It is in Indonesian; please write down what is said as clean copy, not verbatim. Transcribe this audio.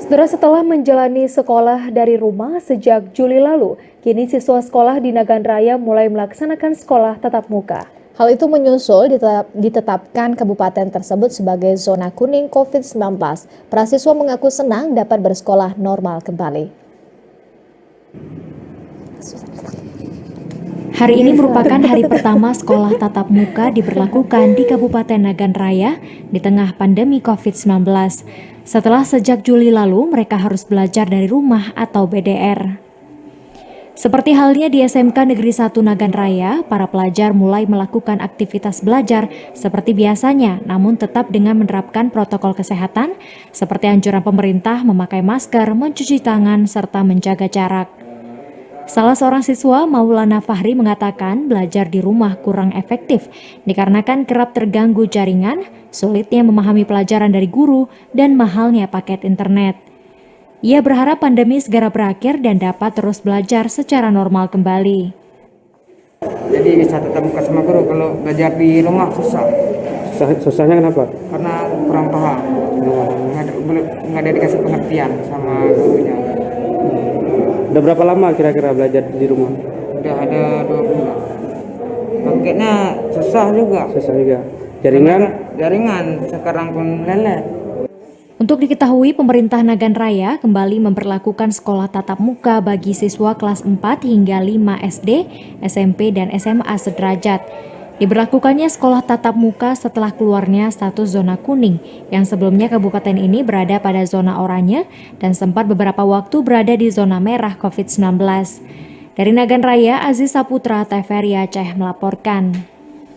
Saudara, setelah menjalani sekolah dari rumah sejak Juli lalu, kini siswa sekolah di Nagan Raya mulai melaksanakan sekolah tatap muka. Hal itu menyusul ditetapkan kabupaten tersebut sebagai zona kuning COVID-19. Prasiswa mengaku senang dapat bersekolah normal kembali. Hari ini merupakan hari pertama sekolah tatap muka diberlakukan di Kabupaten Nagan Raya di tengah pandemi COVID-19. Setelah sejak Juli lalu mereka harus belajar dari rumah atau BDR. Seperti halnya di SMK Negeri 1 Nagan Raya, para pelajar mulai melakukan aktivitas belajar seperti biasanya, namun tetap dengan menerapkan protokol kesehatan seperti anjuran pemerintah memakai masker, mencuci tangan, serta menjaga jarak. Salah seorang siswa, Maulana Fahri, mengatakan belajar di rumah kurang efektif dikarenakan kerap terganggu jaringan, sulitnya memahami pelajaran dari guru, dan mahalnya paket internet. Ia berharap pandemi segera berakhir dan dapat terus belajar secara normal kembali. Jadi bisa tetap muka sama guru, kalau belajar di rumah susah. Susahnya kenapa? Karena kurang paham, nggak ada dikasih pengertian sama gurunya. Udah berapa lama kira-kira belajar di rumah? Udah ada 2 bulan. Paketnya susah juga. Susah juga. Jaringan sekarang pun lelet. Untuk diketahui, pemerintah Nagan Raya kembali memperlakukan sekolah tatap muka bagi siswa kelas 4 hingga 5 SD, SMP, dan SMA sederajat. Diberlakukannya sekolah tatap muka setelah keluarnya status zona kuning, yang sebelumnya kabupaten ini berada pada zona oranye dan sempat beberapa waktu berada di zona merah COVID-19. Dari Nagan Raya, Aziz Saputra, TVRI Aceh melaporkan.